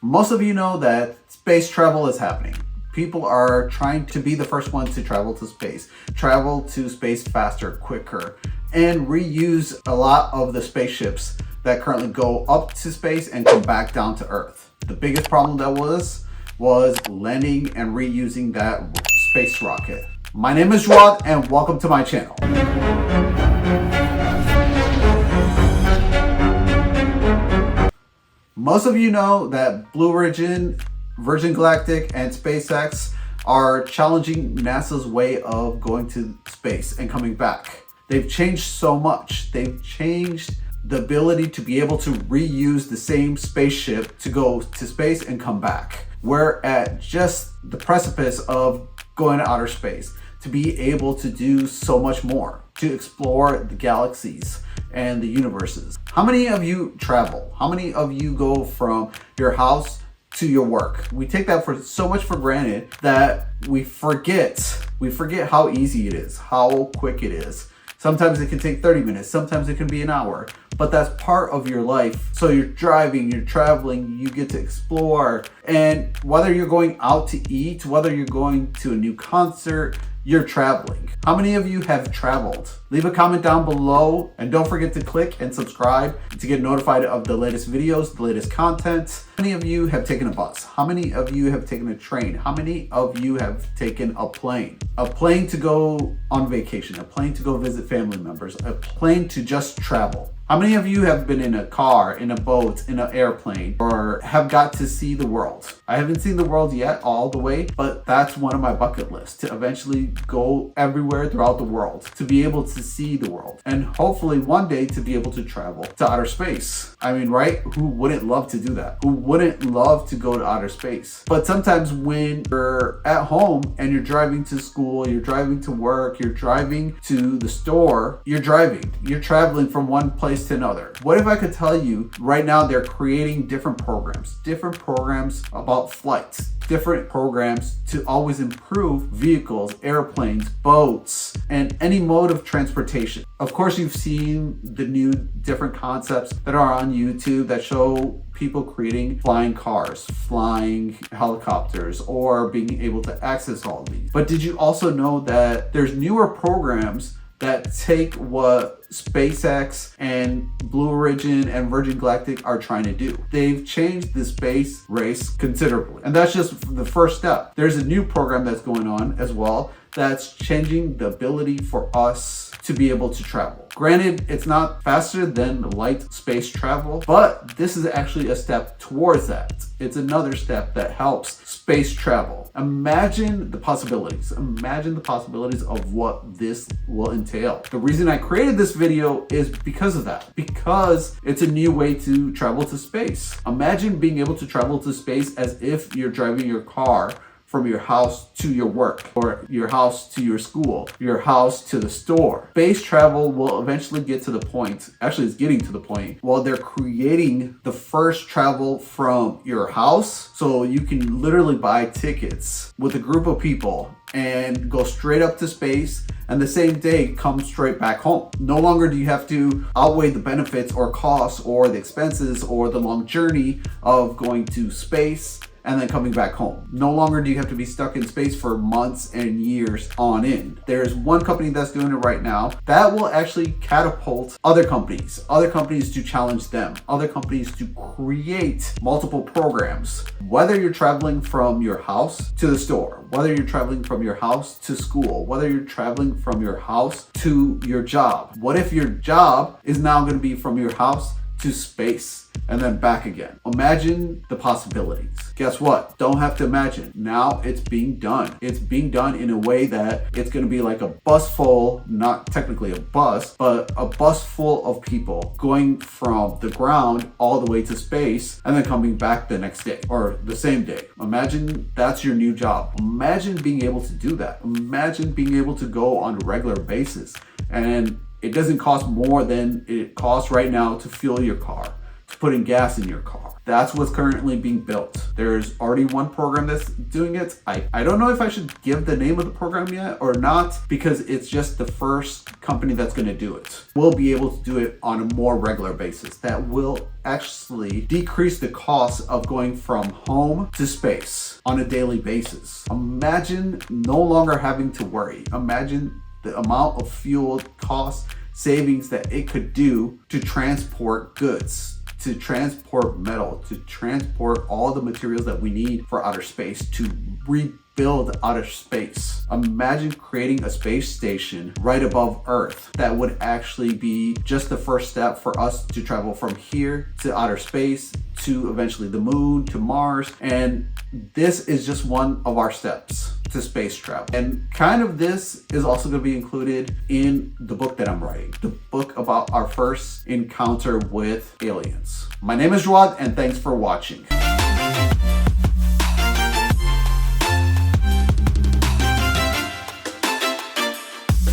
Most of you know that space travel is happening. People are trying to be the first ones to travel to space faster, quicker, and reuse a lot of the spaceships that currently go up to space and come back down to Earth. The biggest problem that was landing and reusing that space rocket. My name is Rod and welcome to my channel. Most of you know that Blue Origin, Virgin Galactic, and SpaceX are challenging NASA's way of going to space and coming back. They've changed so much. They've changed the ability to be able to reuse the same spaceship to go to space and come back. We're at just the precipice of going to outer space, to be able to do so much more, to explore the galaxies and the universes. How many of you travel? How many of you go from your house to your work? We take that for so much for granted that we forget how easy it is, how quick it is. Sometimes it can take 30 minutes, sometimes it can be an hour, but that's part of your life. So you're driving, you're traveling, you get to explore, and whether you're going out to eat, whether you're going to a new concert, you're traveling. How many of you have traveled? Leave a comment down below and don't forget to click and subscribe to get notified of the latest videos, the latest content. How many of you have taken a bus? How many of you have taken a train? How many of you have taken a plane? A plane to go on vacation, a plane to go visit family members, a plane to just travel. How many of you have been in a car, in a boat, in an airplane, or have got to see the world? I haven't seen the world yet all the way, but that's one of my bucket lists, to eventually go everywhere throughout the world, to be able to see the world, and hopefully one day to be able to travel to outer space. I mean, right? Who wouldn't love to do that? Who wouldn't love to go to outer space? But sometimes when you're at home and you're driving to school, you're driving to work, you're driving to the store, you're traveling from one place to another. What if I could tell you right now they're creating different programs about flights, different programs to always improve vehicles, airplanes, boats, and any mode of transportation. Of course, you've seen the new different concepts that are on YouTube that show people creating flying cars, flying helicopters, or being able to access all of these. But did you also know that there's newer programs that take what SpaceX and Blue Origin and Virgin Galactic are trying to do? They've changed the space race considerably. And that's just the first step. There's a new program that's going on as well that's changing the ability for us to be able to travel. Granted, it's not faster than light space travel, but this is actually a step towards that. It's another step that helps space travel. Imagine the possibilities. Imagine the possibilities of what this will entail. The reason I created this video is because of that, because it's a new way to travel to space. Imagine being able to travel to space as if you're driving your car from your house to your work, or your house to your school, your house to the store. Space travel will eventually get to the point, actually it's getting to the point, while they're creating the first travel from your house. So you can literally buy tickets with a group of people and go straight up to space, and the same day come straight back home. No longer do you have to outweigh the benefits or costs or the expenses or the long journey of going to space and then coming back home. No longer do you have to be stuck in space for months and years on end. There's one company that's doing it right now that will actually catapult other companies to challenge them, other companies to create multiple programs. Whether you're traveling from your house to the store, whether you're traveling from your house to school, whether you're traveling from your house to your job. What if your job is now going to be from your house to space and then back again? Imagine the possibilities. Guess what? Don't have to imagine. Now it's being done. It's being done in a way that it's going to be like a bus full, not technically a bus, but a bus full of people going from the ground all the way to space and then coming back the next day or the same day. Imagine that's your new job. Imagine being able to do that. Imagine being able to go on a regular basis, and it doesn't cost more than it costs right now to fuel your car, to put in gas in your car. That's what's currently being built. There's already one program that's doing it. I don't know if I should give the name of the program yet or not, because it's just the first company that's going to do it. We'll be able to do it on a more regular basis. That will actually decrease the cost of going from home to space on a daily basis. Imagine no longer having to worry. Imagine the amount of fuel cost savings that it could do to transport goods, to transport metal, to transport all the materials that we need for outer space, to rebuild outer space. Imagine creating a space station right above Earth that would actually be just the first step for us to travel from here to outer space, to eventually the moon, to Mars. And this is just one of our steps to space travel. And kind of this is also going to be included in the book that I'm writing, the book about our first encounter with aliens. My name is Jawad, and thanks for watching.